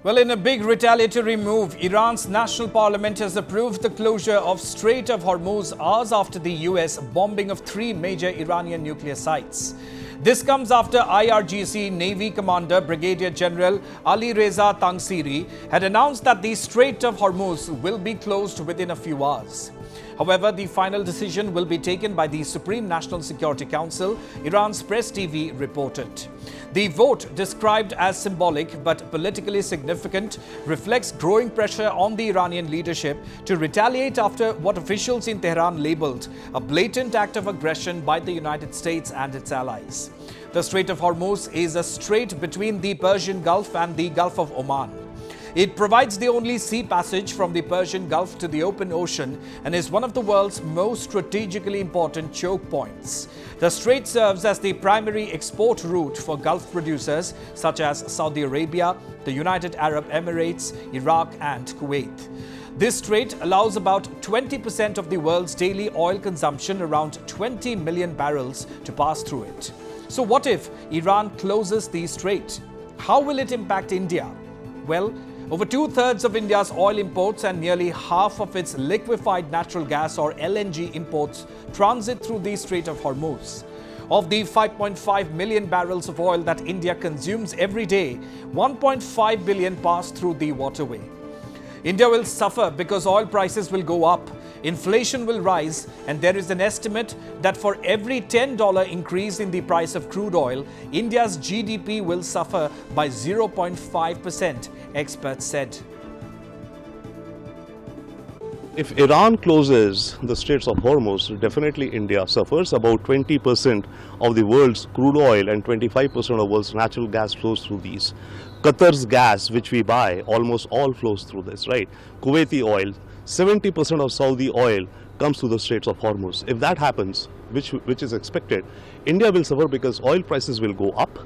Well, in a big retaliatory move, Iran's national parliament has approved the closure of Strait of Hormuz hours after the US bombing of 3 major Iranian nuclear sites. This comes after IRGC Navy Commander Brigadier General AlirezaTangsiri had announced that the Strait of Hormuz will be closed within a few hours. However, the final decision will be taken by the Supreme National Security Council, Iran's Press TV reported. The vote, described as symbolic but politically significant, reflects growing pressure on the Iranian leadership to retaliate after what officials in Tehran labeled a blatant act of aggression by the United States and its allies. The Strait of Hormuz is a strait between the Persian Gulf and the Gulf of Oman. It provides the only sea passage from the Persian Gulf to the open ocean and is one of the world's most strategically important choke points. The strait serves as the primary export route for Gulf producers such as Saudi Arabia, the United Arab Emirates, Iraq and Kuwait. This strait allows about 20% of the world's daily oil consumption, around 20 million barrels, to pass through it. So what if Iran closes the strait? How will it impact India? Well, over 2/3 of India's oil imports and nearly half of its liquefied natural gas or LNG imports transit through the Strait of Hormuz. Of the 5.5 million barrels of oil that India consumes every day, 1.5 billion pass through the waterway. India will suffer because oil prices will go up, inflation will rise, and there is an estimate that for every $10 increase in the price of crude oil, India's GDP will suffer by 0.5%, experts said. If Iran closes the Straits of Hormuz, definitely India suffers. About 20% of the world's crude oil and 25% of the world's natural gas flows through these. Qatar's gas, which we buy, almost all flows through this, right? Kuwaiti oil, 70% of Saudi oil comes through the Straits of Hormuz. If that happens, which is expected, India will suffer because oil prices will go up,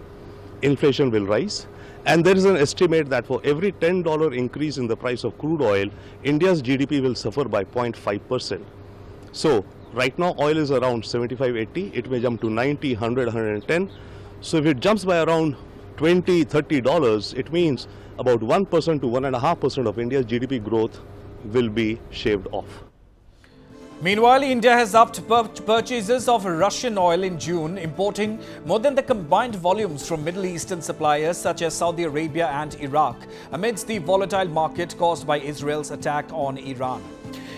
inflation will rise, and there is an estimate that for every $10 increase in the price of crude oil, India's GDP will suffer by 0.5%. So right now oil is around 75, 80, it may jump to 90, 100, 110. So if it jumps by around $20, $30, it means about 1% to 1.5% of India's GDP growth will be shaved off. Meanwhile, India has upped purchases of Russian oil in June, importing more than the combined volumes from Middle Eastern suppliers such as Saudi Arabia and Iraq, amidst the volatile market caused by Israel's attack on Iran.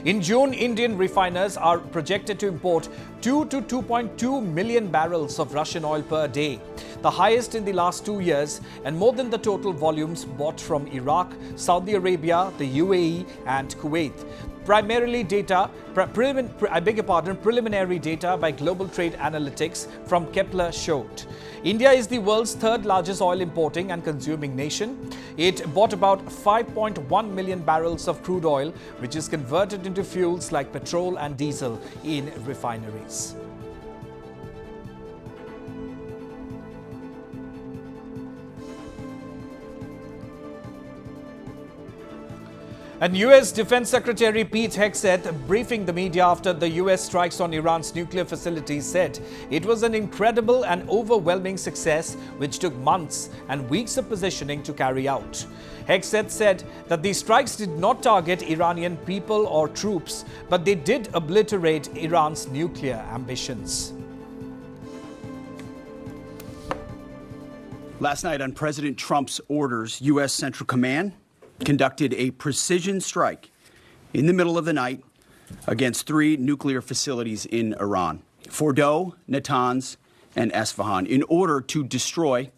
In June, Indian refiners are projected to import 2 to 2.2 million barrels of Russian oil per day, the highest in the last 2 years and more than the total volumes bought from Iraq, Saudi Arabia, the UAE and Kuwait. Preliminary data by Global Trade Analytics from Kepler showed India is the world's 3rd largest oil importing and consuming nation. It bought about 5.1 million barrels of crude oil, which is converted into fuels like petrol and diesel in refineries. And U.S. Defense Secretary Pete Hegseth, briefing the media after the U.S. strikes on Iran's nuclear facilities, said it was an incredible and overwhelming success which took months and weeks of positioning to carry out. Hegseth said that the strikes did not target Iranian people or troops, but they did obliterate Iran's nuclear ambitions. Last night, on President Trump's orders, U.S. Central Command conducted a precision strike in the middle of the night against 3 nuclear facilities in Iran, Fordow, Natanz, and Esfahan, in order to destroy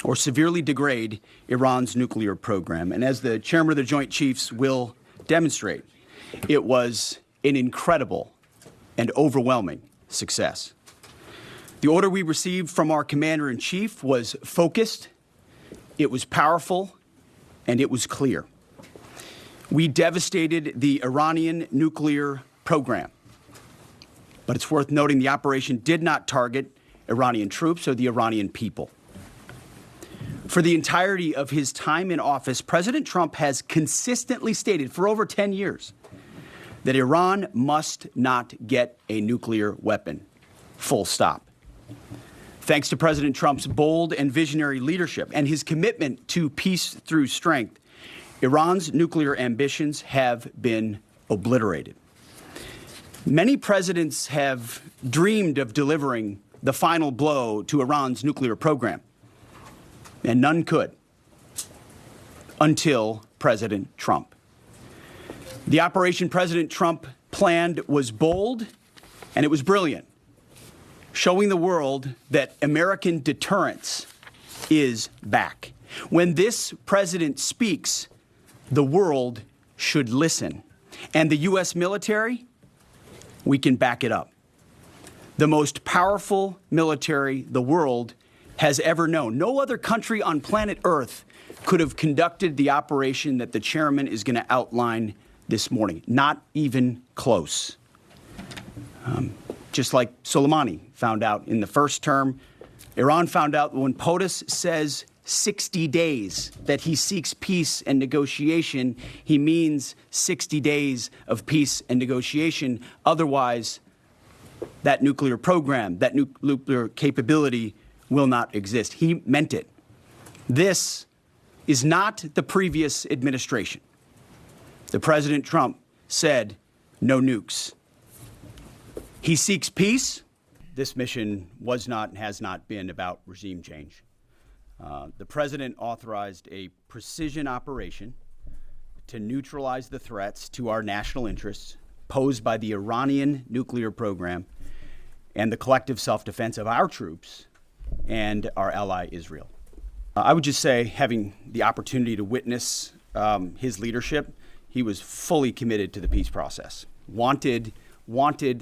or severely degrade Iran's nuclear program. And as the chairman of the Joint Chiefs will demonstrate, it was an incredible and overwhelming success. The order we received from our commander-in-chief was focused, it was powerful, and it was clear. We devastated the Iranian nuclear program. But it's worth noting the operation did not target Iranian troops or the Iranian people. For the entirety of his time in office, President Trump has consistently stated for over 10 years that Iran must not get a nuclear weapon. Full stop. Thanks to President Trump's bold and visionary leadership and his commitment to peace through strength, Iran's nuclear ambitions have been obliterated. Many presidents have dreamed of delivering the final blow to Iran's nuclear program, and none could until President Trump. The operation President Trump planned was bold and it was brilliant, showing the world that American deterrence is back. When this president speaks, the world should listen. And the U.S. military, we can back it up. The most powerful military the world has ever known. No other country on planet Earth could have conducted the operation that the chairman is going to outline this morning. Not even close. Just like Soleimani found out in the first term, Iran found out when POTUS says 60 days that he seeks peace and negotiation, he means 60 days of peace and negotiation. Otherwise, that nuclear program, that nuclear capability will not exist. He meant it. This is not the previous administration. The President Trump said no nukes. He seeks peace. This mission was not and has not been about regime change. The president authorized a precision operation to neutralize the threats to our national interests posed by the Iranian nuclear program and the collective self-defense of our troops and our ally Israel. I would just say, having the opportunity to witness his leadership, he was fully committed to the peace process, wanted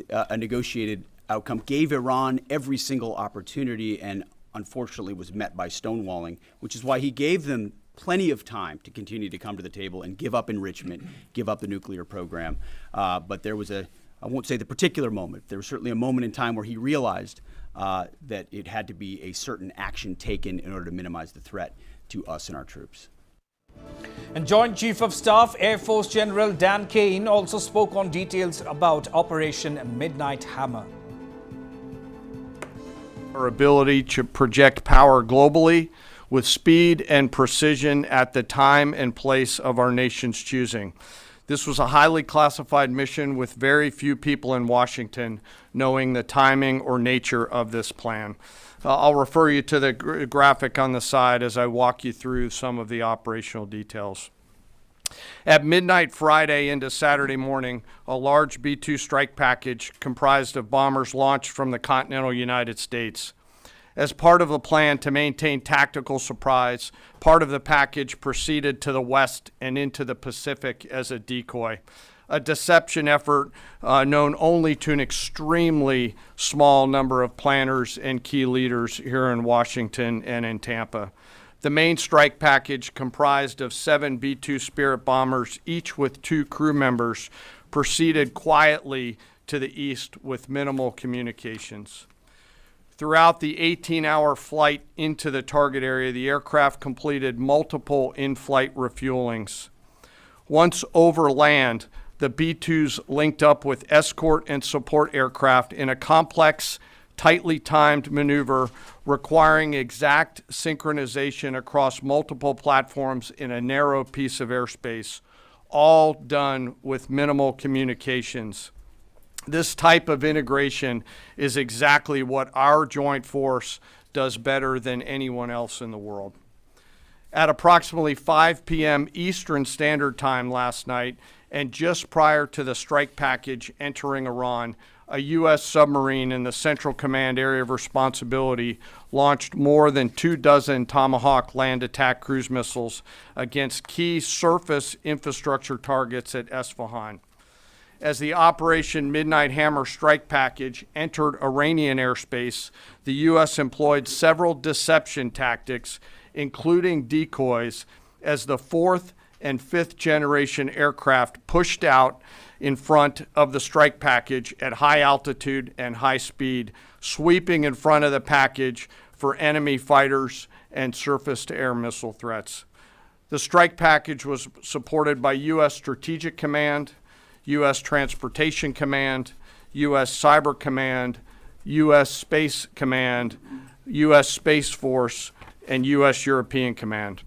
a negotiated outcome, gave Iran every single opportunity, and unfortunately was met by stonewalling, which is why he gave them plenty of time to continue to come to the table and give up enrichment, give up the nuclear program. But there was I won't say the particular moment, there was certainly a moment in time where he realized that it had to be a certain action taken in order to minimize the threat to us and our troops. And Joint Chief of Staff Air Force General Dan Kane also spoke on details about Operation Midnight Hammer. Our ability to project power globally with speed and precision at the time and place of our nation's choosing. This was a highly classified mission with very few people in Washington knowing the timing or nature of this plan. I'll refer you to the graphic on the side as I walk you through some of the operational details. At midnight Friday into Saturday morning, a large B-2 strike package comprised of bombers launched from the continental United States. As part of the plan to maintain tactical surprise, part of the package proceeded to the west and into the Pacific as a decoy, a deception effort known only to an extremely small number of planners and key leaders here in Washington and in Tampa. The main strike package, comprised of 7 B-2 Spirit bombers, each with 2 crew members, proceeded quietly to the east with minimal communications. Throughout the 18-hour flight into the target area, the aircraft completed multiple in-flight refuelings. Once over land, the B-2s linked up with escort and support aircraft in a complex, tightly timed maneuver requiring exact synchronization across multiple platforms in a narrow piece of airspace, all done with minimal communications. This type of integration is exactly what our joint force does better than anyone else in the world. At approximately 5 p.m. Eastern Standard Time last night, and just prior to the strike package entering Iran, a U.S. submarine in the Central Command Area of Responsibility launched more than 24 Tomahawk land attack cruise missiles against key surface infrastructure targets at Esfahan. As the Operation Midnight Hammer strike package entered Iranian airspace, the U.S. employed several deception tactics, including decoys, as the 4th and 5th generation aircraft pushed out in front of the strike package at high altitude and high speed, sweeping in front of the package for enemy fighters and surface-to-air missile threats. The strike package was supported by U.S. Strategic Command, U.S. Transportation Command, U.S. Cyber Command, U.S. Space Command, U.S. Space Force, and U.S. European Command.